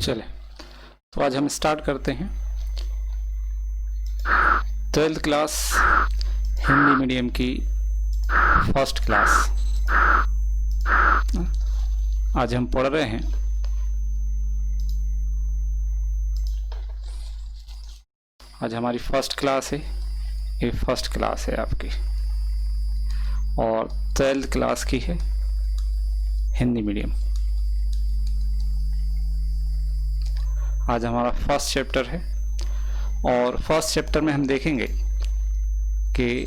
चले तो आज हम स्टार्ट करते हैं 12th क्लास हिंदी मीडियम की फर्स्ट क्लास। आज हम पढ़ रहे हैं आज हमारी फर्स्ट क्लास है, ये फर्स्ट क्लास है आपकी और 12th क्लास की है हिंदी मीडियम। आज हमारा फर्स्ट चैप्टर है और फर्स्ट चैप्टर में हम देखेंगे कि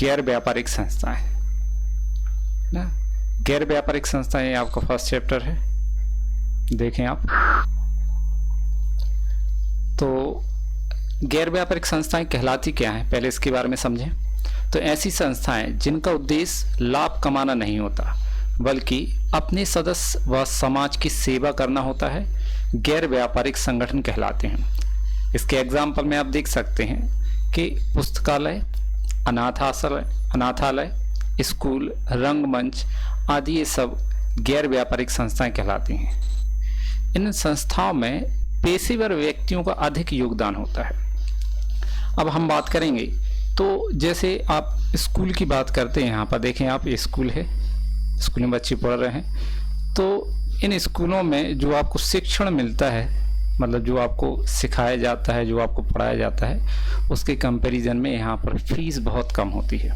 गैर व्यापारिक संस्थाएं ना, गैर व्यापारिक संस्थाएं आपका फर्स्ट चैप्टर है। देखें आप तो गैर व्यापारिक संस्थाएं कहलाती क्या हैं, पहले इसके बारे में समझें। तो ऐसी संस्थाएं जिनका उद्देश्य लाभ कमाना नहीं होता बल्कि अपने सदस्य व समाज की सेवा करना होता है, गैर व्यापारिक संगठन कहलाते हैं। इसके एग्जाम्पल में आप देख सकते हैं कि पुस्तकालय, अनाथालय, स्कूल, रंगमंच आदि ये सब गैर व्यापारिक संस्थाएं कहलाती हैं। इन संस्थाओं में पेशेवर व्यक्तियों का अधिक योगदान होता है। अब हम बात करेंगे तो जैसे आप स्कूल की बात करते हैं, यहाँ पर देखें आप, ये स्कूल है, स्कूल में बच्चे पढ़ रहे हैं। तो इन स्कूलों में जो आपको शिक्षण मिलता है, मतलब जो आपको सिखाया जाता है, जो आपको पढ़ाया जाता है, उसके कंपैरिजन में यहाँ पर फीस बहुत कम होती है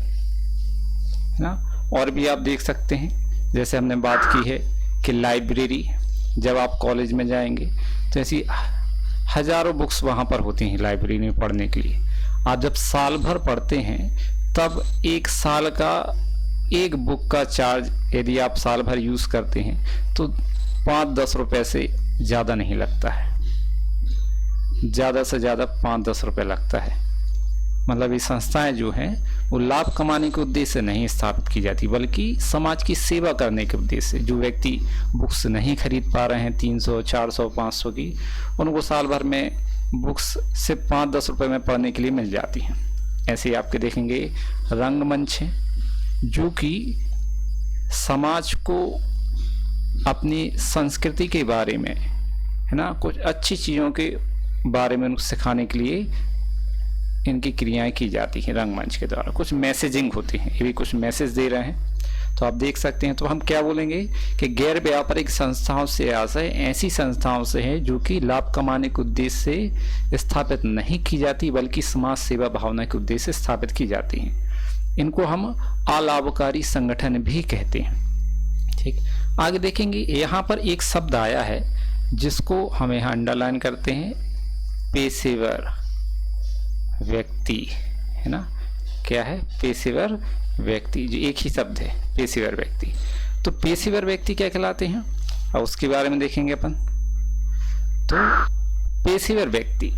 ना। और भी आप देख सकते हैं, जैसे हमने बात की है कि लाइब्रेरी, जब आप कॉलेज में जाएंगे तो ऐसी हजारों बुक्स वहाँ पर होती हैं लाइब्रेरी में पढ़ने के लिए। आप जब साल भर पढ़ते हैं तब एक साल का एक बुक का चार्ज यदि आप साल भर यूज़ करते हैं तो 5-10 रुपये से ज़्यादा नहीं लगता है, ज़्यादा से ज़्यादा 5-10 रुपये लगता है। मतलब ये संस्थाएं जो हैं वो लाभ कमाने के उद्देश्य से नहीं स्थापित की जाती बल्कि समाज की सेवा करने के उद्देश्य से। जो व्यक्ति बुक्स नहीं खरीद पा रहे हैं 300, 400, 500 की, उनको साल भर में बुक्स सिर्फ 5-10 रुपये में पढ़ने के लिए मिल जाती हैं। ऐसे ही आपके देखेंगे रंगमंच है जो कि समाज को अपनी संस्कृति के बारे में, है ना, कुछ अच्छी चीज़ों के बारे में उनको सिखाने के लिए इनकी क्रियाएं की जाती हैं। रंगमंच के द्वारा कुछ मैसेजिंग होती है, ये भी कुछ मैसेज दे रहे हैं तो आप देख सकते हैं। तो हम क्या बोलेंगे कि गैर व्यापारिक संस्थाओं से आशय ऐसी संस्थाओं से है जो कि लाभ कमाने के उद्देश्य से स्थापित नहीं की जाती बल्कि समाज सेवा भावना के उद्देश्य से स्थापित की जाती हैं। इनको हम अलाभकारी संगठन भी कहते हैं। ठीक, आगे देखेंगे यहाँ पर एक शब्द आया है जिसको हम यहाँ अंडरलाइन करते हैं, पेशेवर व्यक्ति, है ना। क्या है? पेशेवर व्यक्ति, जो एक ही शब्द है, पेशेवर व्यक्ति। तो पेशेवर व्यक्ति क्या कहलाते हैं और उसके बारे में देखेंगे अपन। तो पेशेवर व्यक्ति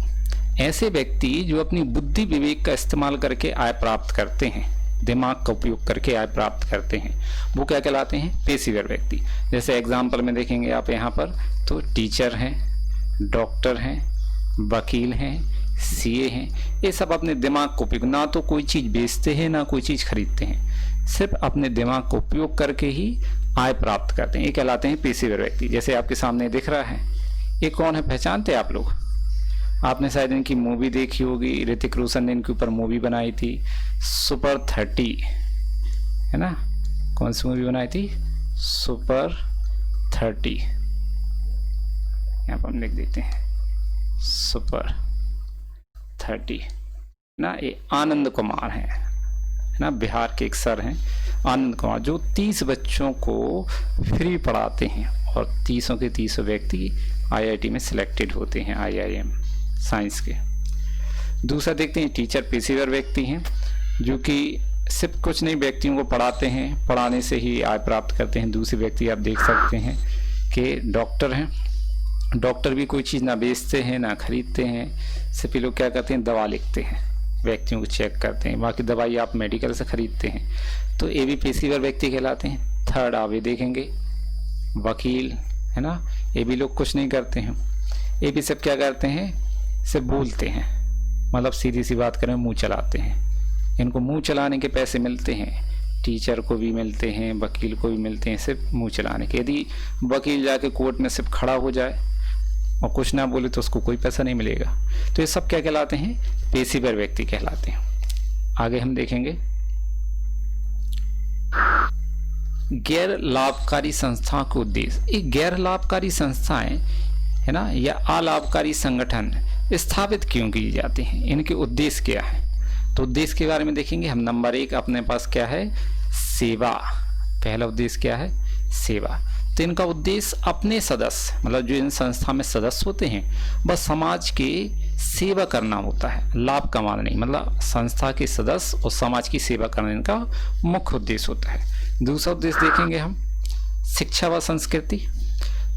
ऐसे व्यक्ति जो अपनी बुद्धि विवेक का इस्तेमाल करके आय प्राप्त करते हैं, दिमाग का उपयोग करके आय प्राप्त करते हैं, वो क्या कहलाते हैं? पेशेवर व्यक्ति। जैसे एग्जाम्पल में देखेंगे आप यहाँ पर तो टीचर हैं, डॉक्टर हैं, वकील हैं, सीए हैं, ये सब अपने दिमाग को उपयोग, ना तो कोई चीज़ बेचते हैं ना कोई चीज़ खरीदते हैं, सिर्फ अपने दिमाग को उपयोग करके ही आय प्राप्त करते हैं, ये कहलाते हैं पेशेवर व्यक्ति। जैसे आपके सामने दिख रहा है, ये कौन है, पहचानते हैं आप लोग? आपने शायद इनकी मूवी देखी होगी, ऋतिक रोशन ने इनके ऊपर मूवी बनाई थी सुपर 30, है ना। कौन सी मूवी बनाई थी? सुपर 30। यहाँ पर हम लिख देते हैं सुपर 30 ना। ये आनंद कुमार हैं, है ना, बिहार के एक सर हैं आनंद कुमार, जो 30 बच्चों को फ्री पढ़ाते हैं और 30 के 30 व्यक्ति IIT में सिलेक्टेड होते हैं, IIM साइंस के। दूसरा देखते हैं टीचर पेशेवर व्यक्ति हैं जो कि सिर्फ कुछ नहीं व्यक्तियों को पढ़ाते हैं, पढ़ाने से ही आय प्राप्त करते हैं। दूसरे व्यक्ति आप देख सकते हैं कि डॉक्टर हैं, डॉक्टर भी कोई चीज़ ना बेचते हैं ना खरीदते हैं, सिर्फ लोग क्या करते हैं, दवा लिखते हैं, व्यक्तियों को चेक करते हैं, बाकी दवाई आप मेडिकल से खरीदते हैं। तो ये भी पेशेवर व्यक्ति कहलाते हैं। थर्ड आप ये देखेंगे वकील, है ना, ये भी लोग कुछ नहीं करते हैं, ये भी सब क्या करते हैं, सिर्फ बोलते हैं, मतलब सीधी सी बात करें मुंह चलाते हैं। इनको मुंह चलाने के पैसे मिलते हैं, टीचर को भी मिलते हैं, वकील को भी मिलते हैं, सिर्फ मुंह चलाने के। यदि वकील जाके कोर्ट में सिर्फ खड़ा हो जाए और कुछ ना बोले तो उसको कोई पैसा नहीं मिलेगा। तो ये सब क्या कहलाते हैं? पेशेवर व्यक्ति कहलाते हैं। आगे हम देखेंगे गैर लाभकारी संस्थाओं के उद्देश्य। ये गैर लाभकारी संस्थाएं है ना या अलाभकारी संगठन स्थापित क्यों की जाते हैं, इनके उद्देश्य क्या है? तो उद्देश्य के बारे में देखेंगे हम। नंबर 1 अपने पास क्या है? सेवा। पहला उद्देश्य क्या है? सेवा। तो इनका उद्देश्य अपने सदस्य मतलब जो इन संस्था में सदस्य होते हैं बस समाज के सेवा करना होता है, लाभ कमाना नहीं। मतलब संस्था के सदस्य और समाज की सेवा करना इनका मुख्य उद्देश्य होता है। दूसरा उद्देश्य देखेंगे हम शिक्षा व संस्कृति।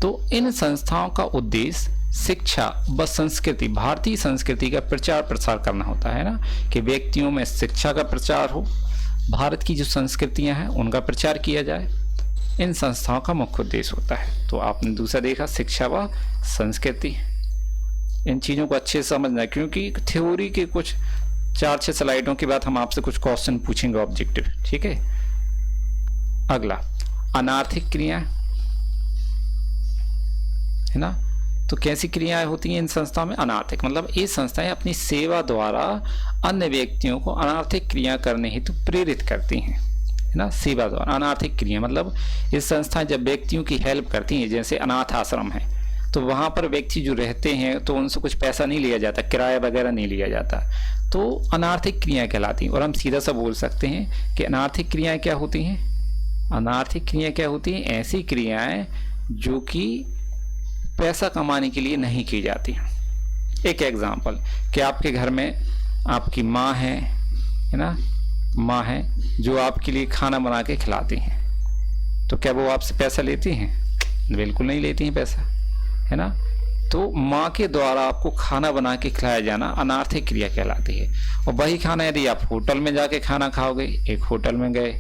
तो इन संस्थाओं का उद्देश्य शिक्षा व संस्कृति, भारतीय संस्कृति का प्रचार प्रसार करना होता है ना, कि व्यक्तियों में शिक्षा का प्रचार हो, भारत की जो संस्कृतियां हैं उनका प्रचार किया जाए, इन संस्थाओं का मुख्य उद्देश्य होता है। तो आपने दूसरा देखा शिक्षा व संस्कृति। इन चीज़ों को अच्छे से समझना, क्योंकि थ्योरी के कुछ 4-6 स्लाइडों के बाद हम आपसे कुछ क्वेश्चन पूछेंगे ऑब्जेक्टिव, ठीक है। अगला अनार्थिक क्रिया है ना। तो कैसी क्रियाएं होती हैं इन संस्थाओं में? अनार्थिक मतलब ये संस्थाएं अपनी सेवा द्वारा अन्य व्यक्तियों को अनार्थिक क्रिया करने हेतु प्रेरित करती हैं, है ना। सेवा द्वारा अनार्थिक क्रिया मतलब ये संस्थाएं जब व्यक्तियों की हेल्प करती हैं, जैसे अनाथ आश्रम है तो वहां पर व्यक्ति जो रहते हैं तो उनसे कुछ पैसा नहीं लिया जाता, किराया वगैरह नहीं लिया जाता, तो अनार्थिक क्रियाएं कहलाती हैं। और हम सीधा सा बोल सकते हैं कि अनार्थिक क्रियाएं क्या होती हैं? अनार्थिक क्रियाएं क्या होती हैं? ऐसी क्रियाएं जो कि पैसा कमाने के लिए नहीं की जाती। एक एग्जाम्पल कि आपके घर में आपकी माँ है ना, माँ है जो आपके लिए खाना बना के खिलाती हैं, तो क्या वो आपसे पैसा लेती हैं? बिल्कुल नहीं लेती हैं पैसा, है ना। तो माँ के द्वारा आपको खाना बना के खिलाया जाना अनार्थिक क्रिया कहलाती है। और वही खाना यदि आप होटल में जाके खाना खाओगे, एक होटल में गए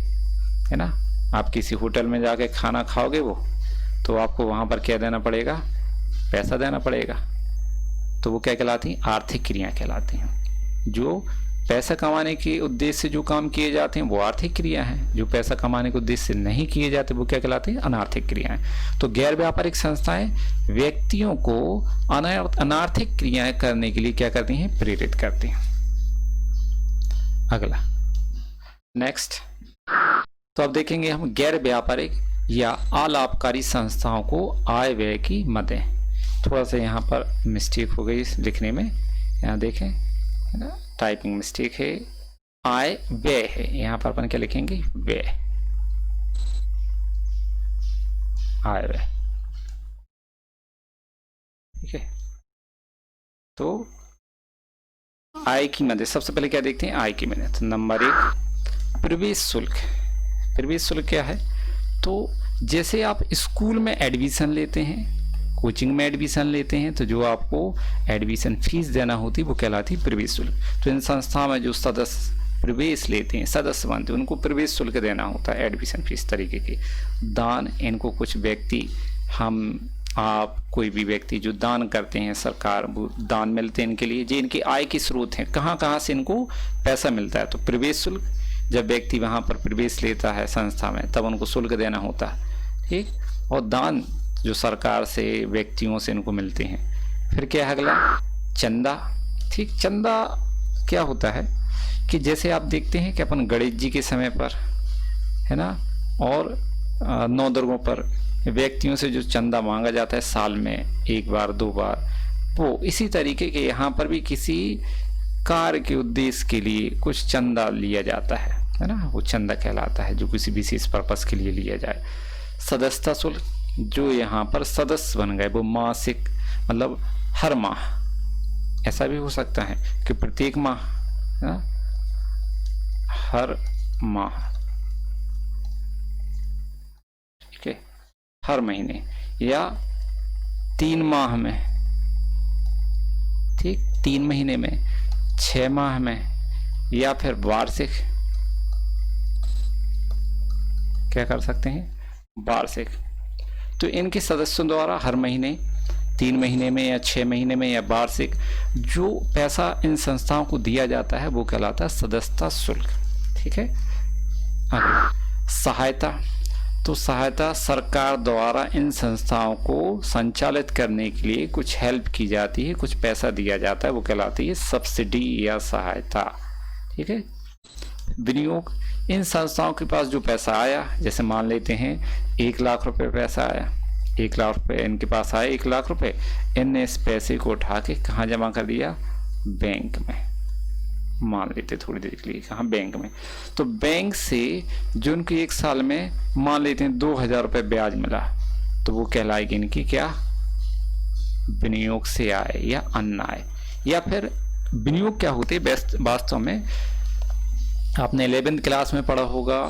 है ना, आप किसी होटल में जाके खाना खाओगे वो, तो आपको वहाँ पर क्या देना पड़ेगा? पैसा देना पड़ेगा। तो वो क्या कहलाती हैं? आर्थिक क्रिया कहलाती हैं। जो पैसा कमाने के उद्देश्य से जो काम किए जाते हैं वो आर्थिक क्रिया हैं, जो पैसा कमाने के उद्देश्य से नहीं किए जाते वो क्या कहलाते हैं? अनार्थिक क्रियाएं। तो गैर व्यापारिक संस्थाएं व्यक्तियों को अनार्थिक क्रियाएं करने के लिए क्या करती हैं? प्रेरित करती हैं। अगला नेक्स्ट, तो अब देखेंगे हम गैर व्यापारिक या अलाभकारी संस्थाओं को आय व्यय की मदें। थोड़ा सा यहाँ पर मिस्टेक हो गई लिखने में, यहाँ देखें है ना, टाइपिंग मिस्टेक है। आय व्यय है, यहाँ पर अपन क्या लिखेंगे? व्यय, आय व्यय, ठीक है। तो आय की मदें सबसे पहले क्या देखते हैं? आय की मदें। तो नंबर 1 प्रवेश शुल्क। प्रवेश शुल्क क्या है? तो जैसे आप स्कूल में एडमिशन लेते हैं, कोचिंग में एडमिशन लेते हैं, तो जो आपको एडमिशन फीस देना होती है वो कहलाती है प्रवेश शुल्क। तो इन संस्था में जो सदस्य प्रवेश लेते हैं, सदस्य बनते हैं, उनको प्रवेश शुल्क देना होता है, एडमिशन फीस तरीके की। दान, इनको कुछ व्यक्ति, हम आप कोई भी व्यक्ति जो दान करते हैं, सरकार वो दान मिलते हैं इनके लिए, जो इनकी आय के स्रोत हैं, कहाँ कहाँ से इनको पैसा मिलता है। तो प्रवेश शुल्क, जब व्यक्ति वहाँ पर प्रवेश लेता है संस्था में तब उनको शुल्क देना होता है, ठीक। और दान जो सरकार से, व्यक्तियों से इनको मिलते हैं। फिर क्या है अगला? चंदा, ठीक। चंदा क्या होता है कि जैसे आप देखते हैं कि अपन गणेश जी के समय पर है ना, और नौ दुर्गों पर व्यक्तियों से जो चंदा मांगा जाता है साल में 1 बार 2 बार, वो इसी तरीके के यहाँ पर भी किसी कार्य के उद्देश्य के लिए कुछ चंदा लिया जाता है ना, वो चंदा कहलाता है, जो किसी विशेष पर्पस के लिए लिया जाए। सदस्यता शुल्क, जो यहाँ पर सदस्य बन गए वो मासिक मतलब हर माह, ऐसा भी हो सकता है कि प्रत्येक माह, हर माह, ठीक है, हर महीने या 3 माह में, ठीक, 3 महीने में, 6 माह में, या फिर वार्षिक, क्या कर सकते हैं? वार्षिक। तो इनके सदस्यों द्वारा हर महीने, 3 महीने में या 6 महीने में या वार्षिक जो पैसा इन संस्थाओं को दिया जाता है वो कहलाता है सदस्यता शुल्क, ठीक है। अगला सहायता। तो सहायता सरकार द्वारा इन संस्थाओं को संचालित करने के लिए कुछ हेल्प की जाती है, कुछ पैसा दिया जाता है, वो कहलाती है सब्सिडी या सहायता। ठीक है। विनियोग, इन संस्थाओं के पास जो पैसा आया, जैसे मान लेते हैं 1 लाख रुपए पैसा आया, 1 लाख रुपए इनके पास आए, 1 लाख रुपए, इनने इस पैसे को उठा के कहाँ जमा कर दिया? बैंक में। मान लेते थोड़ी देर के लिए, कहाँ? बैंक में। तो बैंक से जो उनकी 1 साल में मान लेते हैं 2000 रुपये ब्याज मिला, तो वो कहलाएगी इनकी क्या? विनियोग से आय या अन्न आय। या फिर विनियोग क्या होते हैं वास्तव में? आपने 11th क्लास में पढ़ा होगा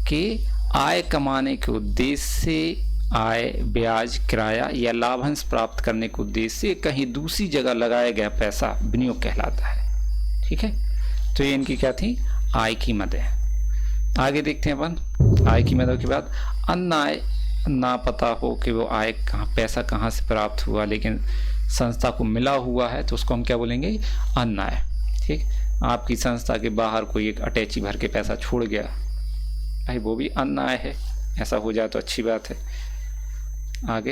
कि आय कमाने के उद्देश्य से आय, ब्याज, किराया या लाभांश प्राप्त करने के उद्देश्य से कहीं दूसरी जगह लगाया गया पैसा विनियोग कहलाता है। ठीक है। तो ये इनकी क्या थी? आय की मदें। आगे देखते हैं अपन आय की मदों के बाद अन्न आय। ना पता हो कि वो आय कहाँ, पैसा कहाँ से प्राप्त हुआ, लेकिन संस्था को मिला हुआ है, तो उसको हम क्या बोलेंगे? अन्न आय। ठीक। आपकी संस्था के बाहर कोई एक अटैची भर के पैसा छोड़ गया, भाई वो भी अन्न आय है। ऐसा हो जाए तो अच्छी बात है। आगे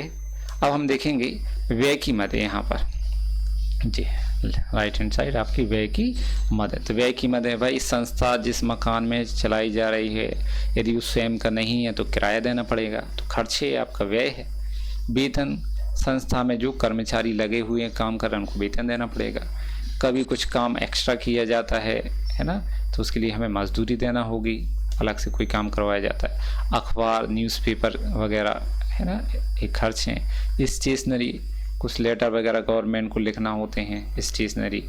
अब हम देखेंगे व्यय की मदें। यहाँ पर जी राइट हैंड साइड आपकी व्यय की मदद। तो व्यय की मदद भाई, संस्था जिस मकान में चलाई जा रही है, यदि उस स्वयं का नहीं है तो किराया देना पड़ेगा, तो खर्चे आपका व्यय है। वेतन, संस्था में जो कर्मचारी लगे हुए हैं, काम कर रहे हैं, उनको वेतन देना पड़ेगा। कभी कुछ काम एक्स्ट्रा किया जाता है ना, तो उसके लिए हमें मजदूरी देना होगी, अलग से कोई काम करवाया जाता है। अखबार, न्यूज़पेपर वगैरह है ना, एक खर्च हैं। स्टेशनरी, कुछ लेटर वगैरह गवर्नमेंट को लिखना होते हैं, स्टेशनरी।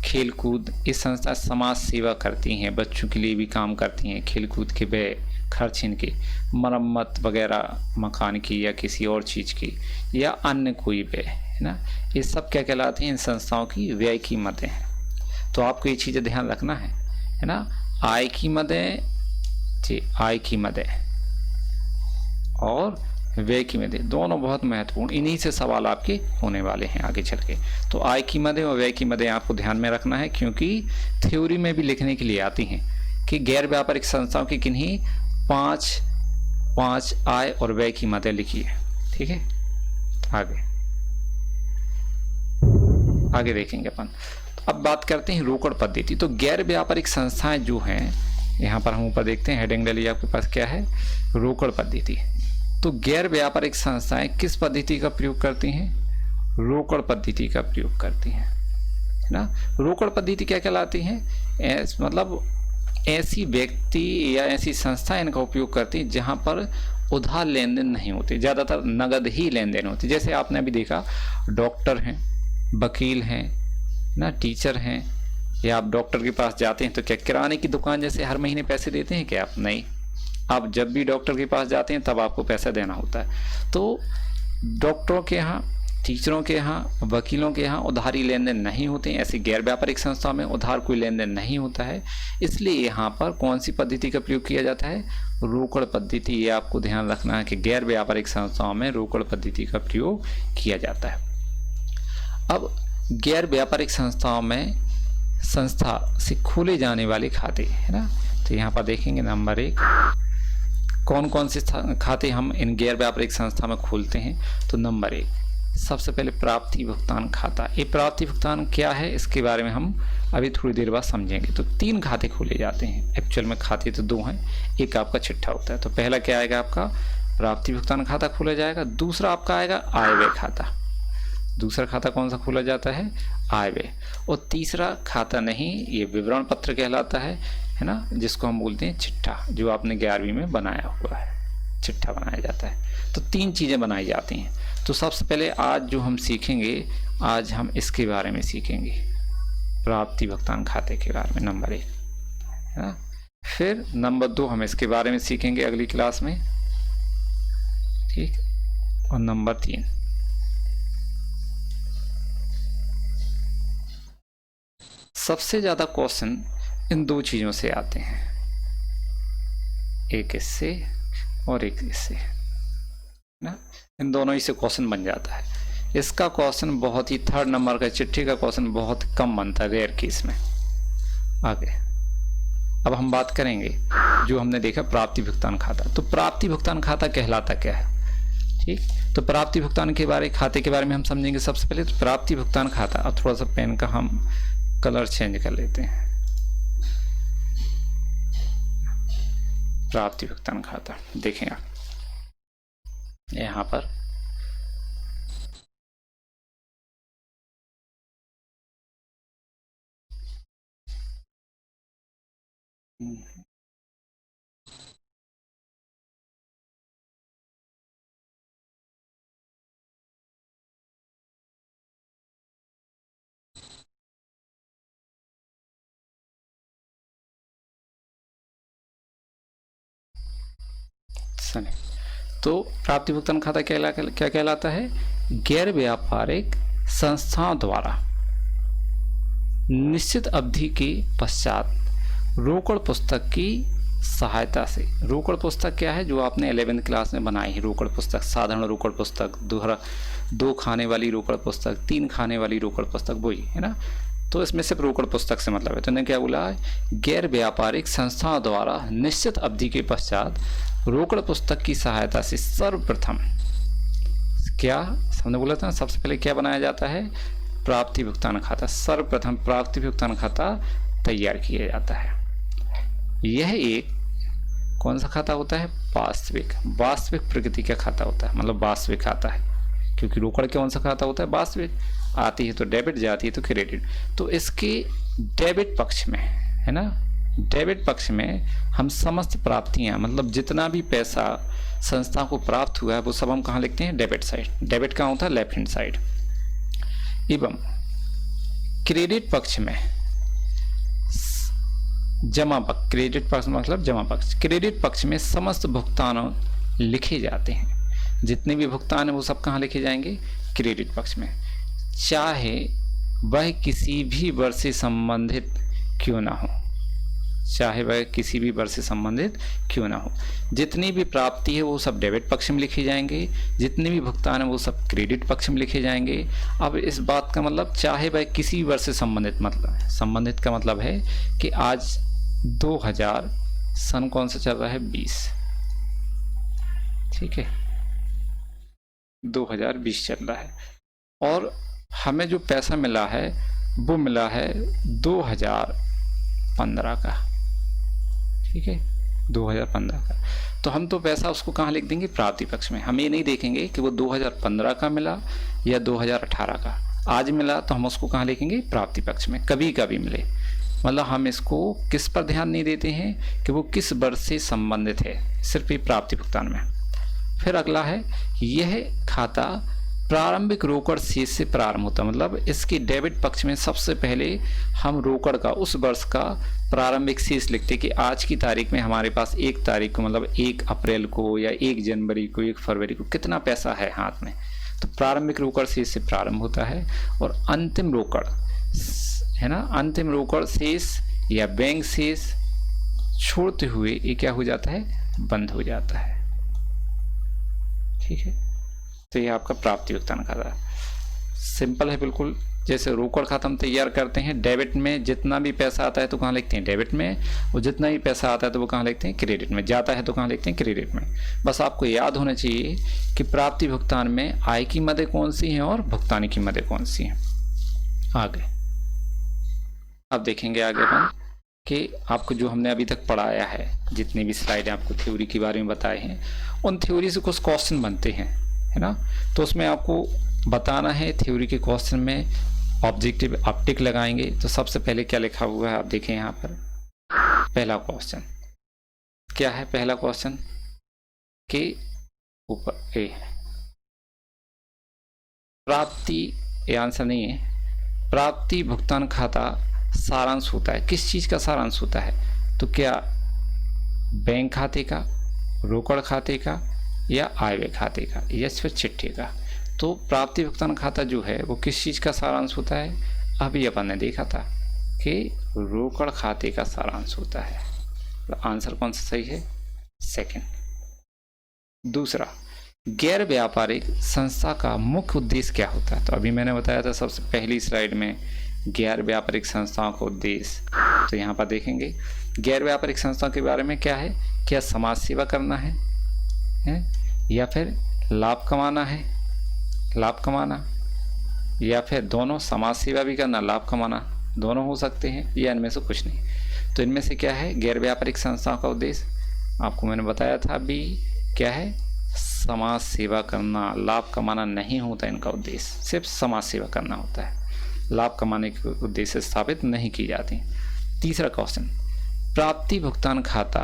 खेल कूद, इस संस्था समाज सेवा करती हैं, बच्चों के लिए भी काम करती हैं, खेल कूद के व्यय खर्च इनके। मरम्मत वगैरह मकान की या किसी और चीज़ की, या अन्य कोई व्यय है ना, ये सब क्या कहलाते हैं? इन संस्थाओं की व्यय की मदें हैं। तो आपको ये चीज़ें ध्यान रखना है ना। आय की मदें जी, आय की मदें और व्यय की मदें दोनों बहुत महत्वपूर्ण, इन्हीं से सवाल आपके होने वाले हैं आगे चल के। तो आय की मदें और व्यय की मदें आपको ध्यान में रखना है, क्योंकि थ्योरी में भी लिखने के लिए आती हैं कि गैर व्यापारिक संस्थाओं की किन्हीं 5 आय और व्यय की मदें लिखी है। ठीक है। आगे देखेंगे अपन। अब बात करते हैं रोकड़ पद्धति। तो गैर व्यापारिक संस्थाएं जो हैं, यहाँ पर हम ऊपर देखते हैं हेडिंग डाली आपके पास क्या है? रोकड़ पद्धति। तो गैर व्यापारिक संस्थाएं किस पद्धति का प्रयोग करती हैं? रोकड़ पद्धति का प्रयोग करती हैं, है ना। रोकड़ पद्धति क्या कहलाती है? मतलब ऐसी व्यक्ति या ऐसी संस्था इनका उपयोग करती है जहां पर उधार लेन देन नहीं होते, ज़्यादातर नगद ही लेन देन होती। जैसे आपने अभी देखा, डॉक्टर हैं, वकील हैं ना, टीचर हैं, या आप डॉक्टर के पास जाते हैं तो क्या किराने की दुकान जैसे हर महीने पैसे देते हैं क्या आप? नहीं। आप जब भी डॉक्टर के पास जाते हैं तब आपको पैसा देना होता है। तो डॉक्टरों के यहाँ, टीचरों के यहाँ, वकीलों के यहाँ उधारी लेन देन नहीं होते हैं। ऐसी गैर व्यापारिक संस्थाओं में उधार कोई लेन देन नहीं होता है, इसलिए यहाँ पर कौन सी पद्धति का प्रयोग किया जाता है? रोकड़ पद्धति। ये आपको ध्यान रखना है कि गैर व्यापारिक संस्थाओं में रोकड़ पद्धति का प्रयोग किया जाता है। अब गैर व्यापारिक संस्थाओं में संस्था से खोले जाने वाले खाते है ना, तो यहाँ पर देखेंगे नंबर 1, कौन कौन से खाते हम इन गैर व्यापारिक संस्था में खोलते हैं। तो नंबर 1, सबसे पहले प्राप्ति भुगतान खाता। ये प्राप्ति भुगतान क्या है, इसके बारे में हम अभी थोड़ी देर बाद समझेंगे। तो 3 खाते खोले जाते हैं, एक्चुअल में खाते तो 2 हैं, एक आपका चिट्ठा होता है। तो पहला क्या आएगा आपका? प्राप्ति भुगतान खाता खोला जाएगा। दूसरा आपका आएगा आय व्यय खाता। दूसरा खाता कौन सा खोला जाता है? आय व्यय। और तीसरा खाता नहीं, ये विवरण पत्र कहलाता है ना, जिसको हम बोलते हैं चिट्ठा, जो आपने 11वीं में बनाया हुआ है, चिट्ठा बनाया जाता है। तो 3 चीज़ें बनाई जाती हैं। तो सबसे पहले आज जो हम सीखेंगे, आज हम इसके बारे में सीखेंगे, प्राप्ति भुगतान खाते के बारे में, नंबर 1 है ना। फिर नंबर 2 हम इसके बारे में सीखेंगे अगली क्लास में, ठीक। और नंबर 3 सबसे ज्यादा क्वेश्चन इन 2 चीजों से आते हैं, एक इससे और एक इससे ना, इन दोनों ही से क्वेश्चन बन जाता है। इसका क्वेश्चन बहुत ही 3rd नंबर का चिट्ठी का क्वेश्चन बहुत कम बनता है, रेयर केस में। आगे अब हम बात करेंगे जो हमने देखा प्राप्ति भुगतान खाता। तो प्राप्ति भुगतान खाता कहलाता क्या है, ठीक। तो प्राप्ति भुगतान के खाते के बारे में हम समझेंगे सबसे पहले। तो प्राप्ति भुगतान खाता, अब थोड़ा सा पेन का हम कलर चेंज कर लेते हैं। प्राप्ति भुगतान खाता देखें आप यहाँ पर, तो प्राप्ति भुगतान खाता क्या कहलाता है? गैर व्यापारिक संस्थाओं द्वारा निश्चित अवधि के पश्चात रोकड़ पुस्तक की सहायता से, रोकड़ पुस्तक क्या है जो आपने 11th क्लास में बनाई है, रोकड़ पुस्तक, साधारण रोकड़ पुस्तक, दो खाने वाली रोकड़ पुस्तक, 3 खाने वाली रोकड़ पुस्तक, वही है ना। तो इसमें सिर्फ रोकड़ पुस्तक से मतलब है। तो ने क्या बोला है? गैर व्यापारिक संस्थाओं द्वारा निश्चित अवधि के पश्चात रोकड़ पुस्तक की सहायता से सर्वप्रथम क्या हमने बोला था, सबसे पहले क्या बनाया जाता है? प्राप्ति भुगतान खाता। सर्वप्रथम प्राप्ति भुगतान खाता तैयार किया जाता है। यह एक कौन सा खाता होता है? वास्तविक प्रकृति का खाता होता है, मतलब वास्तविक खाता है, क्योंकि रोकड़ कौन सा खाता होता है? वास्तविक। आती है तो डेबिट, जाती है तो क्रेडिट। तो इसके डेबिट पक्ष में है ना, डेबिट पक्ष में हम समस्त प्राप्तियां, मतलब जितना भी पैसा संस्था को प्राप्त हुआ है वो सब हम कहाँ लिखते हैं? Debit side. डेबिट कहाँ होता है? Left hand side. एवं क्रेडिट पक्ष में जमा पक्ष, क्रेडिट पक्ष मतलब जमा पक्ष, क्रेडिट पक्ष में समस्त भुगतान लिखे जाते हैं। जितने भी भुगतान है वो सब कहाँ लिखे जाएंगे? क्रेडिट पक्ष में, चाहे वह किसी भी वर्ष से संबंधित क्यों ना हो, चाहे वह किसी भी वर्ष से संबंधित क्यों ना हो। जितनी भी प्राप्ति है वो सब डेबिट पक्ष में लिखे जाएंगे, जितने भी भुगतान है वो सब क्रेडिट पक्ष में लिखे जाएंगे। अब इस बात का मतलब चाहे वह किसी वर्ष से संबंधित, मतलब संबंधित का मतलब है कि आज 2000 सन कौन सा चल रहा है? 20, ठीक है, 2020 चल रहा है और हमें जो पैसा मिला है वो मिला है 2015 का, ठीक है, 2015 का। तो हम तो पैसा उसको कहाँ लिख देंगे? प्राप्ति पक्ष में। हम ये नहीं देखेंगे कि वो 2015 का मिला या 2018 का। आज मिला तो हम उसको कहाँ लिखेंगे? प्राप्ति पक्ष में। कभी कभी मिले, मतलब हम इसको किस पर ध्यान नहीं देते हैं कि वो किस वर्ष से संबंधित है, सिर्फ ये प्राप्ति भुगतान में। फिर अगला है, यह खाता प्रारंभिक रोकड़ शेष से प्रारंभ होता है, मतलब इसके डेबिट पक्ष में सबसे पहले हम रोकड़ का, उस वर्ष का प्रारंभिक शेष लिखते कि आज की तारीख में हमारे पास 1 तारीख को, मतलब 1 अप्रैल को या 1 जनवरी को, 1 फरवरी को कितना पैसा है हाथ में। तो प्रारंभिक रोकड़ शेष से प्रारंभ होता है और अंतिम रोकड़ है ना, अंतिम रोकड़ शेष या बैंक शेष छोड़ते हुए ये क्या हो जाता है? बंद हो जाता है, ठीक है। तो ये आपका प्राप्ति भुगतान खाता सिंपल है बिल्कुल। जैसे रोकड़ खाता हम तैयार करते हैं, डेबिट में जितना भी पैसा आता है तो कहाँ लिखते हैं? डेबिट में, और जितना भी पैसा आता है तो वो कहाँ लिखते हैं? क्रेडिट में। जाता है तो कहाँ लिखते हैं? क्रेडिट में। बस आपको याद होना चाहिए कि प्राप्ति भुगतान में आय की मदें कौन सी हैं और भुगतान की मदें कौन सी हैं। आगे अब देखेंगे आगे अपन कि आपको जो हमने अभी तक पढ़ाया है, जितनी भी स्लाइड आपको थ्योरी के बारे में बताए हैं, उन थ्योरी से कुछ क्वेश्चन बनते हैं, है ना। तो उसमें आपको बताना है थ्योरी के क्वेश्चन में ऑब्जेक्टिव आप टिक लगाएंगे। तो सबसे पहले क्या लिखा हुआ है आप देखें यहाँ पर। पहला क्वेश्चन क्या है? पहला क्वेश्चन के ऊपर ए प्राप्ति, ये आंसर नहीं है, प्राप्ति भुगतान खाता सारांश होता है। किस चीज का सारांश होता है? तो क्या बैंक खाते का, रोकड़ खाते का, या आयव्यय खाते का, या फिर चिट्ठी का। तो प्राप्ति भुगतान खाता जो है वो किस चीज का सारांश होता है? अभी अपन ने देखा था कि रोकड़ खाते का सारांश होता है। तो आंसर कौन सा सही है? सेकंड। दूसरा, गैर व्यापारिक संस्था का मुख्य उद्देश्य क्या होता है? तो अभी मैंने बताया था सबसे पहली स्लाइड में गैर व्यापारिक संस्थाओं का उद्देश्य। तो यहाँ पर देखेंगे गैर व्यापारिक संस्था के बारे में क्या है, क्या समाज सेवा करना है या फिर लाभ कमाना है, लाभ कमाना, या फिर दोनों, समाज सेवा भी करना, लाभ कमाना, दोनों हो सकते हैं, या इनमें से कुछ नहीं। तो इनमें से क्या है, गैर व्यापारिक संस्थाओं का उद्देश्य आपको मैंने बताया था अभी, क्या है, समाज सेवा करना, लाभ कमाना नहीं होता इनका उद्देश्य, सिर्फ समाज सेवा करना होता है, लाभ कमाने के उद्देश्य स्थापित नहीं की जाती। तीसरा क्वेश्चन, प्राप्ति भुगतान खाता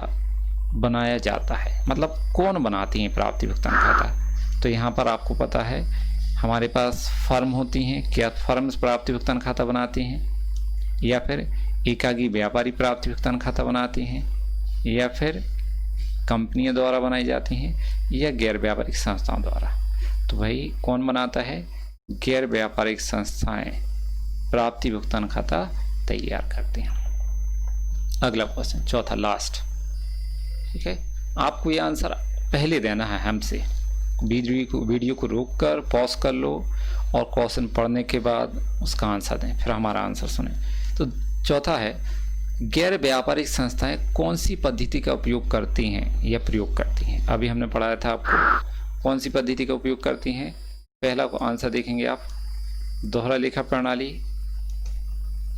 बनाया जाता है, मतलब कौन बनाती है प्राप्ति भुगतान खाता। तो यहाँ पर आपको पता है हमारे पास फर्म होती हैं, क्या फर्म प्राप्ति भुगतान खाता बनाती हैं, या फिर एकाकी व्यापारी प्राप्ति भुगतान खाता बनाती हैं, या फिर कंपनियों द्वारा बनाई जाती हैं, या गैर व्यापारिक संस्थाओं द्वारा। तो भाई कौन बनाता है, गैर व्यापारिक संस्थाएं प्राप्ति भुगतान खाता तैयार करती हैं। अगला क्वेश्चन, चौथा, लास्ट, ठीक है। आपको ये आंसर पहले देना है हमसे, वीडियो को रोक कर पॉज कर लो और क्वेश्चन पढ़ने के बाद उसका आंसर दें, फिर हमारा आंसर सुने। तो चौथा है, गैर व्यापारिक संस्थाएं कौन सी पद्धति का उपयोग करती हैं या प्रयोग करती हैं। अभी हमने पढ़ाया था आपको कौन सी पद्धति का उपयोग करती हैं। पहला को आंसर देखेंगे आप, दोहरा लेखा प्रणाली,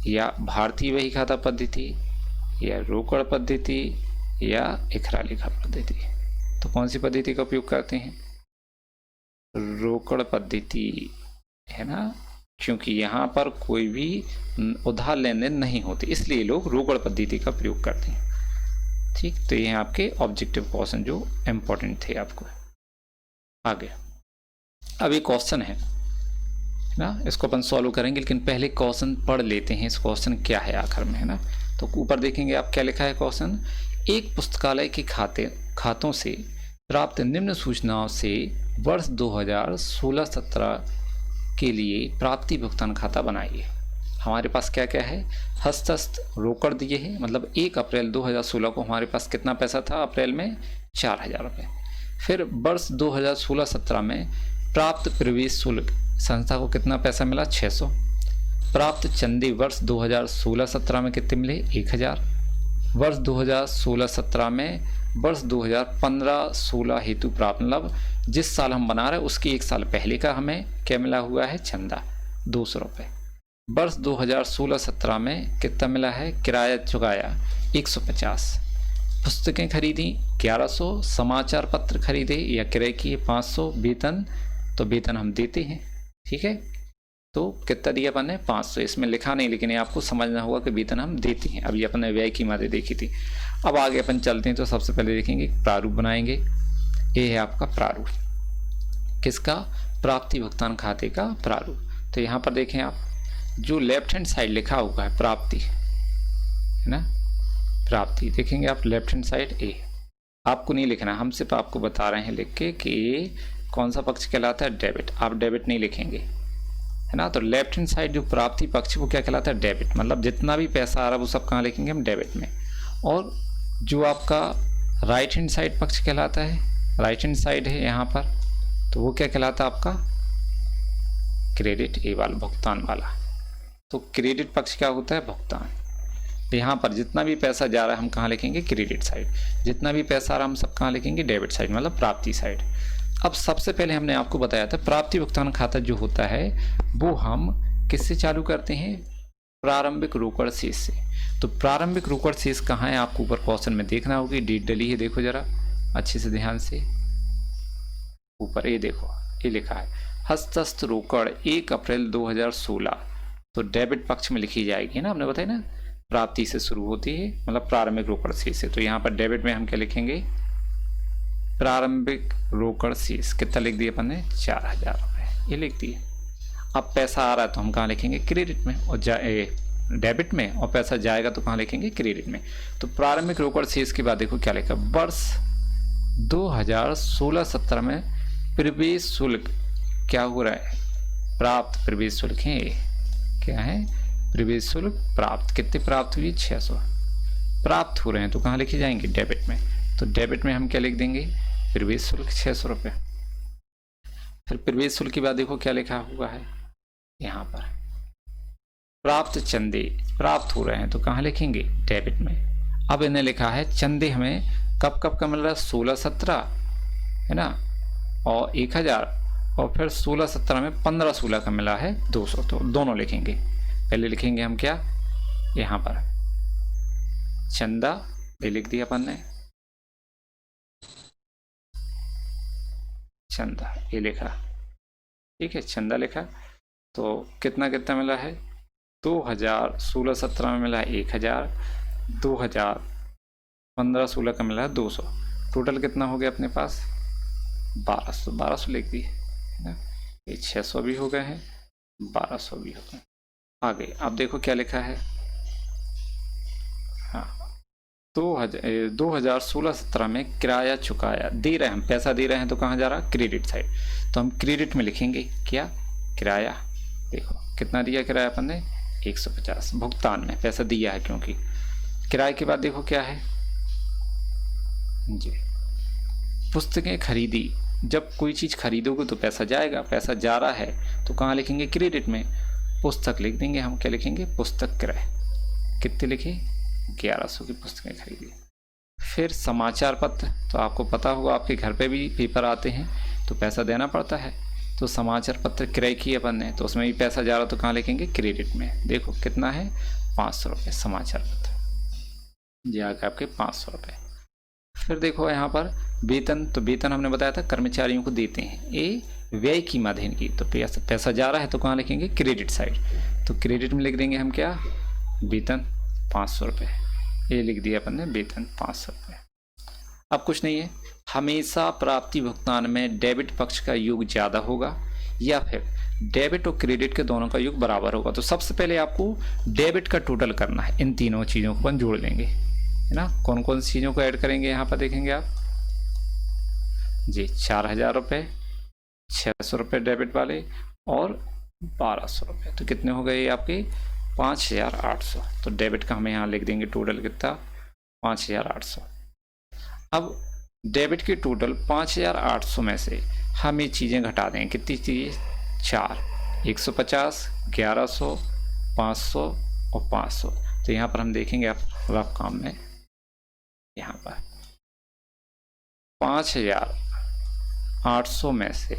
या भारतीय बही खाता पद्धति, या रोकड़ पद्धति, या इखरा लेखा पद्धति। तो कौन सी पद्धति का उपयोग करते हैं, रोकड़ पद्धति, है ना, क्योंकि यहाँ पर कोई भी उधार लेन देन नहीं होती, इसलिए लोग रोकड़ पद्धति का प्रयोग करते हैं। ठीक, तो ये आपके ऑब्जेक्टिव क्वेश्चन जो इम्पोर्टेंट थे आपको। आगे अब ये क्वेश्चन है ना, इसको अपन सॉल्व करेंगे, लेकिन पहले क्वेश्चन पढ़ लेते हैं, इस क्वेश्चन क्या है आखिर में, है ना। तो ऊपर देखेंगे आप क्या लिखा है क्वेश्चन, एक पुस्तकालय के खातों से प्राप्त निम्न सूचनाओं से वर्ष 2016-17 के लिए प्राप्ति भुगतान खाता बनाइए। हमारे पास क्या क्या है, हस्तस्थ रोकड़ दिए हैं, मतलब 1 अप्रैल 2016 को हमारे पास कितना पैसा था, अप्रैल में 4000 रुपये। फिर वर्ष 2016-17 में प्राप्त प्रवेश शुल्क संस्था को कितना पैसा मिला, 600। प्राप्त चंदे वर्ष 2016-17 में कितने मिले, 1000। वर्ष 2016-17 में वर्ष 2015-16 हेतु प्राप्त, मतलब जिस साल हम बना रहे हैं उसके 1 साल पहले का हमें क्या मिला हुआ है, चंदा 200 रुपये। वर्ष 2016-17 में कितना मिला है, किराया चुकाया 150। पुस्तकें खरीदी 1100, समाचार पत्र खरीदे या क्रय किए 500, वेतन, तो वेतन हम देते हैं, ठीक है। तो कितना दिया अपन ने, 500। इसमें लिखा नहीं, लेकिन ये आपको समझना होगा कि वेतन हम देते हैं। अभी अपन ने व्यय की मात्रा देखी थी। अब आगे अपन चलते हैं, तो सबसे पहले देखेंगे प्रारूप बनाएंगे। ये है आपका प्रारूप, किसका, प्राप्ति भुगतान खाते का प्रारूप। तो यहाँ पर देखें आप, जो लेफ्ट हैंड साइड लिखा हुआ है प्राप्ति, है ना, प्राप्ति देखेंगे आप लेफ्ट हैंड साइड ए, आपको नहीं लिखना, हम सिर्फ आपको बता रहे हैं लिख के कि कौन सा पक्ष कहलाता है, डेबिट। आप डेबिट नहीं लिखेंगे, है ना। तो लेफ्ट हैंड साइड जो प्राप्ति पक्ष वो क्या कहलाता है, डेबिट, मतलब जितना भी पैसा आ रहा है वो सब कहाँ लिखेंगे हम, डेबिट में। और जो आपका राइट हैंड साइड पक्ष कहलाता है, राइट हैंड साइड है यहाँ पर, तो वो क्या कहलाता है आपका, क्रेडिट, ए वाला, भुगतान वाला। तो क्रेडिट पक्ष क्या होता है, भुगतान। यहाँ पर जितना भी पैसा जा रहा है हम कहाँ लिखेंगे, क्रेडिट साइड। जितना भी पैसा आ रहा है हम सब कहाँ लिखेंगे, डेबिट साइड, मतलब प्राप्ति साइड। अब सबसे पहले हमने आपको बताया था प्राप्ति भुगतान खाता जो होता है वो हम किससे चालू करते हैं, प्रारंभिक रोकड़ शेष से। तो प्रारंभिक रोकड़ शेष कहाँ है, आपको ऊपर क्वेश्चन में देखना होगी, डेट डली है, देखो जरा अच्छे से ध्यान से, ऊपर ये देखो, ये लिखा है हस्तस्थ रोकड़ 1 अप्रैल 2016। तो डेबिट पक्ष में लिखी जाएगी ना, हमने बताया ना, प्राप्ति से शुरू होती है, मतलब प्रारंभिक रोकड़ शेष से। तो यहाँ पर डेबिट में हम क्या लिखेंगे, प्रारंभिक रोकड़ शेष कितना लिख दिया अपन ने, 4000 रुपये, ये लिख दिए। अब पैसा आ रहा है तो हम कहाँ लिखेंगे, क्रेडिट में, और डेबिट में, और पैसा जाएगा तो कहाँ लिखेंगे, क्रेडिट में। तो प्रारंभिक रोकड़ शेष के बाद देखो क्या लिखा, वर्ष 2016-17 में प्रवेश शुल्क क्या हो रहा है, प्राप्त प्रवेश शुल्क है, क्या है, प्रवेश शुल्क प्राप्त, कितने प्राप्त हुई, 600 प्राप्त हो रहे हैं, तो कहाँ लिखे जाएंगे, डेबिट में। तो डेबिट में हम क्या लिख देंगे, प्रवेश शुल्क 600 रुपये। फिर प्रवेश शुल्क के बाद देखो क्या लिखा हुआ है यहाँ पर, प्राप्त चंदे प्राप्त हो रहे हैं, तो कहाँ लिखेंगे, डेबिट में। अब इन्हें लिखा है चंदे हमें कब कब का मिल रहा है, 16-17 है ना, और 1000, और फिर 16-17 में 15-16 का मिला है 200। तो दोनों लिखेंगे। पहले लिखेंगे हम क्या, यहाँ पर चंदा, ये लिख दिया अपन ने, चंदा ये लिखा, ठीक है, चंदा लिखा। तो कितना कितना मिला है, 2000, 16-17 में मिला है 1000, 2000, 15-16 का मिला है 200। टोटल कितना हो गया अपने पास, 1200। 1200 लिख दिए ना, ये 600 भी हो गए हैं, 1200 भी हो गए। आगे अब देखो क्या लिखा है, हाँ 2016-17 में किराया चुकाया, दे रहे हैं हम, पैसा दे रहे हैं, तो कहाँ जा रहा, क्रेडिट साइड। तो हम क्रेडिट में लिखेंगे क्या, किराया। देखो कितना दिया किराया अपन ने, 150, भुगतान में पैसा दिया है क्योंकि। किराए के बाद देखो क्या है जी, पुस्तकें खरीदी। जब कोई चीज़ खरीदोगे तो पैसा जाएगा, पैसा जा रहा है तो कहाँ लिखेंगे, क्रेडिट में। पुस्तक लिख देंगे हम, क्या लिखेंगे, पुस्तक क्रय। कितने लिखे, 1100 की पुस्तकें खरीदी। फिर समाचार पत्र, तो आपको पता होगा आपके घर पे भी पेपर आते हैं तो पैसा देना पड़ता है। तो समाचार पत्र क्रय किए अपन ने, तो उसमें भी पैसा जा रहा, तो कहाँ लिखेंगे, क्रेडिट में। देखो कितना है, 500 रुपये समाचार पत्र जी, आगे आपके 500 रुपये। फिर देखो यहाँ पर वेतन, तो वेतन हमने बताया था कर्मचारियों को देते हैं, ये व्यय की माध्यम की, तो पैसा जा रहा है तो कहाँ लिखेंगे, क्रेडिट साइड। तो क्रेडिट में लिख देंगे हम क्या, वेतन 500 रुपये, ये लिख दिया अपन ने, वेतन 500 रुपये। अब कुछ नहीं है, हमेशा प्राप्ति भुगतान में डेबिट पक्ष का योग ज़्यादा होगा या फिर डेबिट और क्रेडिट के दोनों का योग बराबर होगा। तो सबसे पहले आपको डेबिट का टोटल करना है, इन तीनों चीज़ों को अपन जोड़ लेंगे, है ना। कौन कौन सी चीज़ों को ऐड करेंगे यहाँ पर देखेंगे आप जी, 4000 रुपये, 600 रुपये डेबिट वाले और 1200 रुपये, तो कितने हो गए आपके, 5800। तो डेबिट का हमें यहाँ लिख देंगे टोटल कितना, 5800। अब डेबिट के टोटल 5800 में से हम ये चीज़ें घटा देंगे, कितनी चीज़ें, 4, 150, 1100, 500 और 500। तो यहाँ पर हम देखेंगे आप रफ काम में, यहाँ पर 5800 में से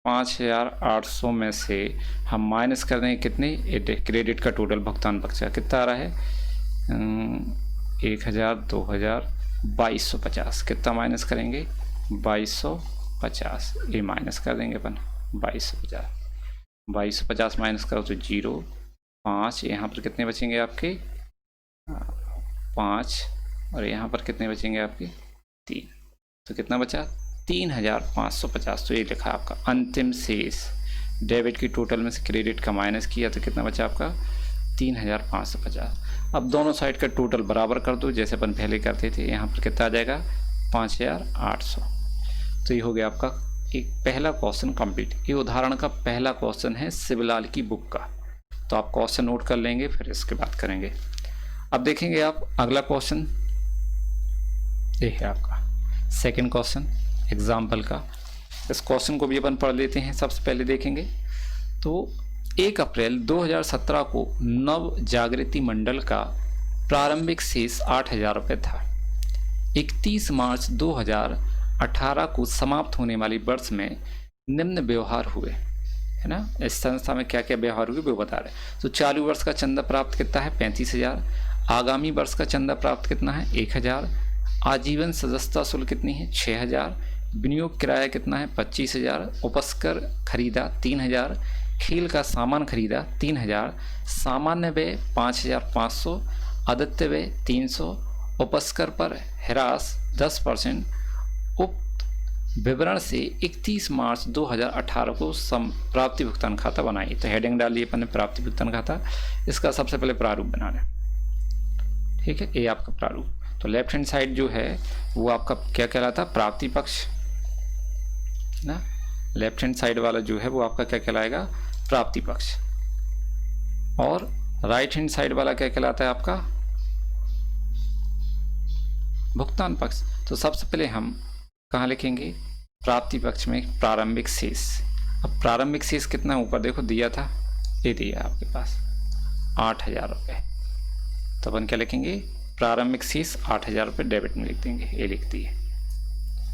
5800 में से हम माइनस कर देंगे कितने, क्रेडिट का टोटल भुगतान पक्ष कितना आ रहा है, 1000, 2000, 2250। कितना माइनस करेंगे, 2250, ये माइनस कर देंगे अपन, 2250। 2250 माइनस करो तो 0, 5, यहाँ पर कितने बचेंगे आपके, 5, और यहाँ पर कितने बचेंगे आपके, 3। तो कितना बचा, 3550। तो ये लिखा आपका अंतिम शेष, डेबिट की टोटल में से क्रेडिट का माइनस किया तो कितना बचा आपका, 3550। अब दोनों साइड का टोटल बराबर कर दो जैसे अपन पहले करते थे, यहाँ पर कितना आ जाएगा, 5800। तो ये हो गया आपका एक पहला क्वेश्चन कंप्लीट। ये उदाहरण का पहला क्वेश्चन है शिवलाल की बुक का, तो आप क्वेश्चन नोट कर लेंगे, फिर इसके बाद करेंगे। अब देखेंगे आप अगला क्वेश्चन, ये है आपका सेकंड क्वेश्चन एग्जाम्पल का। इस क्वेश्चन को भी अपन पढ़ लेते हैं। सबसे पहले देखेंगे तो 1 अप्रैल 2017 को नव जागृति मंडल का प्रारंभिक शेष 8000 रुपये था। 31 मार्च 2018 को समाप्त होने वाली वर्ष में निम्न व्यवहार हुए, है ना। इस संस्था में क्या क्या व्यवहार हुए वो बता रहे। तो चालू वर्ष का चंदा प्राप्त कितना है, 35,000। आगामी वर्ष का चंदा प्राप्त कितना है, 1000। आजीवन सदस्यता शुल्क कितनी है, 6000। विनियोग किराया कितना है, 25,000। उपस्कर खरीदा 3000। खेल का सामान खरीदा 3000। सामान्य व्यय 5500। आदित्य व्यय 300। उपस्कर पर ह्रास 10%। उक्त विवरण से 31 मार्च 2018 को प्राप्ति भुगतान खाता बनाइए। तो हेडिंग डालिए अपने प्राप्ति भुगतान खाता। इसका सबसे पहले प्रारूप बना लें, ठीक है। ये आपका प्रारूप। तो लेफ्ट हैंड साइड जो है वो आपका क्या कहलाता है, प्राप्ति पक्ष ना। लेफ्ट हैंड साइड वाला जो है वो आपका क्या कहलाएगा, प्राप्ति पक्ष। और राइट हैंड साइड वाला क्या कहलाता है आपका, भुगतान पक्ष। तो सबसे पहले हम कहाँ लिखेंगे, प्राप्ति पक्ष में प्रारंभिक शेष अब प्रारंभिक शेष कितना ऊपर देखो दिया था, ये दिया आपके पास 8,000 रुपये। तो अपन क्या लिखेंगे, प्रारंभिक शेष 8,000 रुपये डेबिट में लिख देंगे, ये लिख दिए।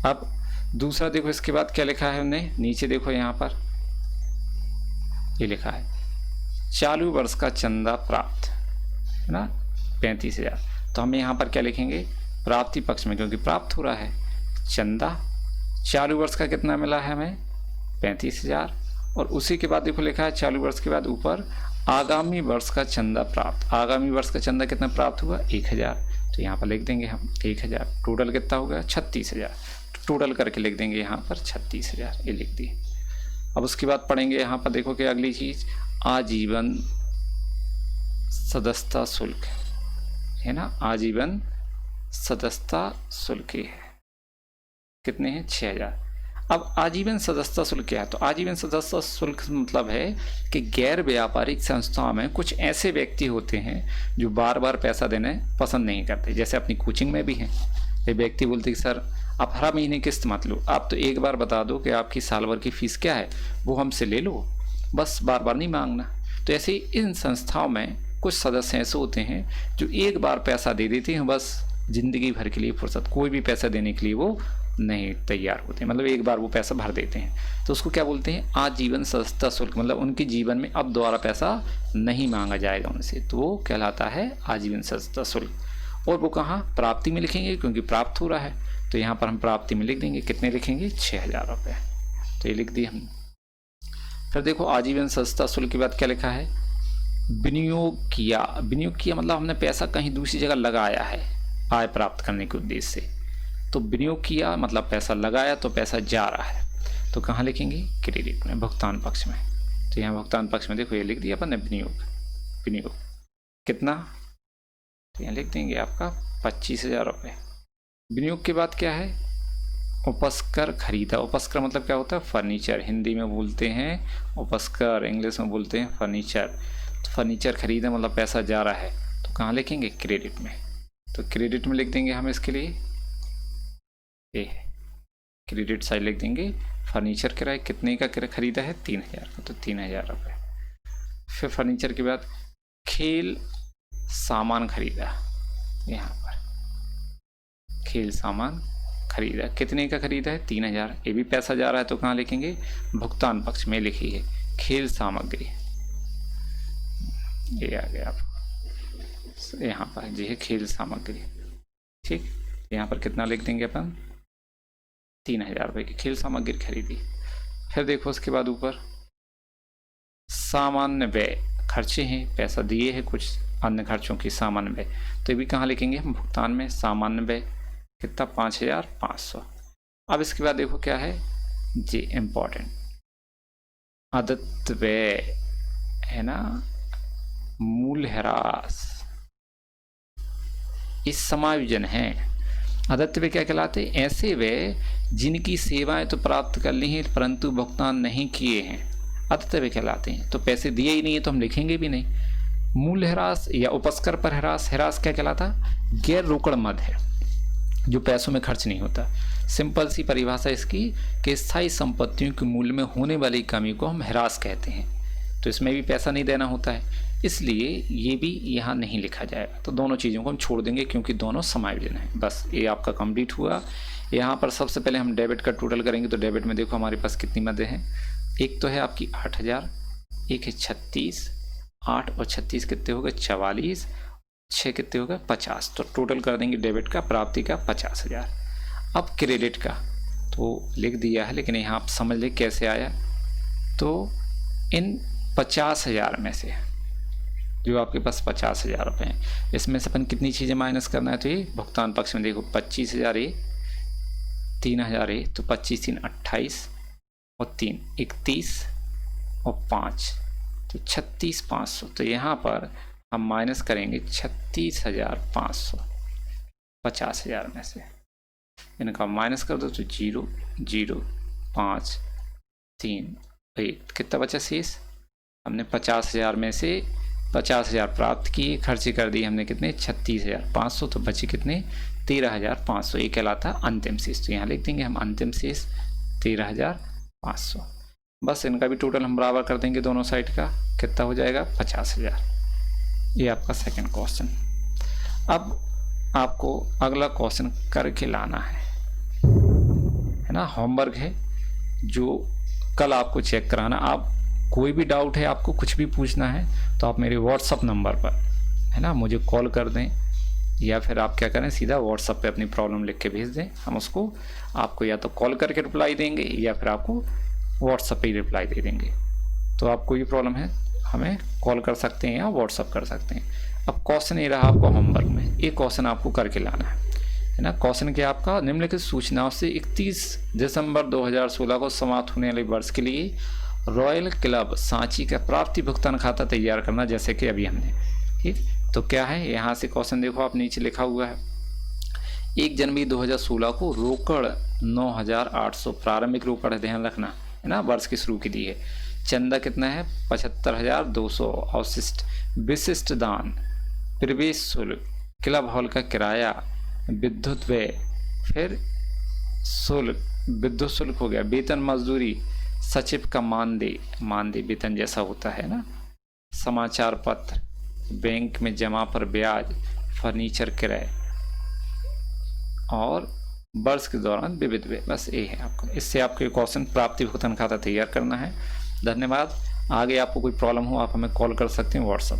अब दूसरा देखो इसके बाद क्या लिखा है हमने, नीचे देखो यहाँ पर ये लिखा है चालू वर्ष का चंदा प्राप्त, है ना 35,000। तो हम यहाँ पर क्या लिखेंगे, प्राप्ति पक्ष में, क्योंकि प्राप्त हो रहा है चंदा, चालू वर्ष का कितना मिला है हमें 35,000, और उसी के बाद देखो लिखा है चालू वर्ष के बाद ऊपर आगामी वर्ष का चंदा प्राप्त। आगामी वर्ष का चंदा कितना प्राप्त हुआ 1,000, तो यहाँ पर लिख देंगे हम 1,000। टोटल कितना होगा 36,000, तो टोटल करके लिख देंगे यहाँ पर 36,000, ये लिख दिए। अब उसके बाद पढ़ेंगे यहाँ पर देखो कि अगली चीज आजीवन सदस्यता शुल्क, है ना, आजीवन सदस्यता शुल्क है, कितने हैं 6,000। अब आजीवन सदस्यता शुल्क क्या है, तो आजीवन सदस्यता शुल्क मतलब है कि गैर व्यापारिक संस्थाओं में कुछ ऐसे व्यक्ति होते हैं जो बार बार पैसा देने पसंद नहीं करते। जैसे अपनी कोचिंग में भी हैं, ये व्यक्ति बोलते कि सर आप हर महीने किस्त मत लो, आप तो एक बार बता दो कि आपकी साल भर की फीस क्या है, वो हमसे ले लो, बस बार बार नहीं मांगना। तो ऐसे ही इन संस्थाओं में कुछ सदस्य ऐसे होते हैं जो एक बार पैसा दे देते हैं, बस जिंदगी भर के लिए फुर्सत, कोई भी पैसा देने के लिए वो नहीं तैयार होते, मतलब एक बार वो पैसा भर देते हैं। तो उसको क्या बोलते हैं आजीवन सदस्यता शुल्क, मतलब उनके जीवन में अब दोबारा पैसा नहीं मांगा जाएगा उनसे, तो वो कहलाता है आजीवन सदस्यता शुल्क। और वो कहाँ प्राप्ति में लिखेंगे, क्योंकि प्राप्त हो रहा है, तो यहाँ पर हम प्राप्ति में लिख देंगे, कितने लिखेंगे 6,000 रुपये, तो ये लिख दिए हम। फिर देखो आजीवन सदस्यता शुल्क के बाद क्या लिखा है, विनियोग किया। विनियोग किया मतलब हमने पैसा कहीं दूसरी जगह लगाया है आय प्राप्त करने के उद्देश्य से, तो विनियोग किया मतलब पैसा लगाया तो पैसा जा रहा है, तो कहाँ लिखेंगे क्रेडिट में, भुगतान पक्ष में। तो यहाँ भुगतान पक्ष में देखो ये लिख दिया अपन ने विनियोग, विनियोग कितना, तो यहाँ लिख देंगे आपका 25,000 रुपये। विनियोग के बाद क्या है उपस्कर खरीदा। उपस्कर मतलब क्या होता है फर्नीचर, हिंदी में बोलते हैं उपस्कर, इंग्लिश में बोलते हैं फर्नीचर। तो फर्नीचर खरीदा मतलब पैसा जा रहा है, तो कहाँ लिखेंगे क्रेडिट में, तो क्रेडिट में लिख देंगे हम इसके लिए ये क्रेडिट साइड लिख देंगे। फर्नीचर किराया कितने का खरीदा है 3,000 का, तो 3,000 रुपये। फिर फर्नीचर के बाद खेल सामान खरीदा, यहाँ पर खेल सामान खरीदा, कितने का खरीदा है 3,000, ये भी पैसा जा रहा है, तो कहाँ लिखेंगे भुगतान पक्ष में लिखिए खेल सामग्री, ये आ गया आप यहाँ पर जी है खेल सामग्री, ठीक। यहाँ पर कितना लिख देंगे अपन 3,000 रुपये की खेल सामग्री खरीदी। फिर देखो उसके बाद ऊपर सामान्य व्यय खर्चे हैं, पैसा दिए हैं कुछ अन्य खर्चों की सामान्य व्यय, तो ये भी कहाँ लिखेंगे हम भुगतान में, सामान्य व्यय कितना 5,500। अब इसके बाद देखो क्या है जी इम्पोर्टेंट आदत व्यय, है ना, मूल्यह्रास, इस समायोजन है। आदत्य व्यय क्या कहलाते हैं, ऐसे व्यय जिनकी सेवाएं तो प्राप्त कर ली हैं परंतु भुगतान नहीं किए हैं, आदत्य व्यय कहलाते हैं। तो पैसे दिए ही नहीं है तो हम लिखेंगे भी नहीं। मूल्यह्रास या उपस्कर पर ह्रास, ह्रास क्या कहलाता, गैर रोकड़ मद है जो पैसों में खर्च नहीं होता। सिंपल सी परिभाषा इसकी कि स्थायी संपत्तियों के मूल्य में होने वाली कमी को हम ह्रास कहते हैं, तो इसमें भी पैसा नहीं देना होता है, इसलिए ये भी यहाँ नहीं लिखा जाएगा। तो दोनों चीज़ों को हम छोड़ देंगे क्योंकि दोनों समायोजन है। बस ये आपका कंप्लीट हुआ। यहाँ पर सबसे पहले हम डेबिट का टोटल करेंगे, तो डेबिट में देखो हमारे पास कितनी मदें हैं, एक तो है आपकी 8,000, एक है 36, 8 और 36 कितने हो गए 44, 6 कितने हो गए 50, तो टोटल कर देंगे डेबिट का प्राप्ति का 50,000। अब क्रेडिट का तो लिख दिया है, लेकिन यहाँ आप समझ लें कैसे आया, तो इन 50,000 में से जो आपके पास 50,000 रुपये हैं, इसमें से अपन कितनी चीज़ें माइनस करना है, तो ये भुगतान पक्ष में देखो 25,000 ये, 3,000 ये, तो 25 3 28 और 3 31 और 5 तो 36,500। तो यहाँ पर हम माइनस करेंगे 36,500 50,000 में से, इनका माइनस कर दो तो 0 0 5 3 1, कितना बचा शेष, हमने 50,000 में से 50,000 प्राप्त किए, खर्चे कर दिए हमने कितने 36,500, तो बचे कितने 13,500, ये कहलाता अंतिम शेष। तो यहाँ लिख देंगे हम अंतिम शेष 13,500। बस इनका भी टोटल हम बराबर कर देंगे दोनों साइड का, कितना हो जाएगा 50,000। ये आपका सेकंड क्वेश्चन। अब आपको अगला क्वेश्चन करके लाना है ना, होमवर्क है जो कल आपको चेक कराना। आप कोई भी डाउट है, आपको कुछ भी पूछना है तो आप मेरे व्हाट्सअप नंबर पर है ना मुझे कॉल कर दें, या फिर आप क्या करें सीधा व्हाट्सअप पे अपनी प्रॉब्लम लिख के भेज दें। हम उसको आपको या तो कॉल करके रिप्लाई देंगे या फिर आपको व्हाट्सअप पे ही रिप्लाई दे देंगे। तो आप कोई भी प्रॉब्लम है हमें कॉल कर सकते हैं या व्हाट्सअप कर सकते हैं। अब क्वेश्चन ये रहा आपको होमवर्क में, एक क्वेश्चन आपको करके लाना है ना। क्वेश्चन क्या आपका, निम्नलिखित सूचनाओं से 31 दिसंबर 2016 को समाप्त होने वाले वर्ष के लिए रॉयल क्लब सांची का प्राप्ति भुगतान खाता तैयार करना, जैसे कि अभी हमने। ठीक, तो क्या है यहाँ से क्वेश्चन देखो, आप नीचे लिखा हुआ है 1 जनवरी 2016 को रोकड़ 9,800 प्रारंभिक रोकड़ ध्यान रखना है ना, वर्ष की शुरू की दी है। चंदा कितना है 75,200, अवशिष्ट विशिष्ट दान, प्रवेश शुल्क, क्लब हॉल का किराया, विद्युत व्यय, फिर शुल्क, विद्युत शुल्क हो गया, वेतन मजदूरी, सचिव का मानदेय वेतन जैसा होता है ना, समाचार पत्र, बैंक में जमा पर ब्याज, फर्नीचर किराए और वर्ष के दौरान विविध व्यय। बस ये है आपको, इससे आपके क्वेश्चन प्राप्ति भुगतान खाता तैयार करना है। धन्यवाद। आगे आपको कोई प्रॉब्लम हो आप हमें कॉल कर सकते हैं व्हाट्सएप।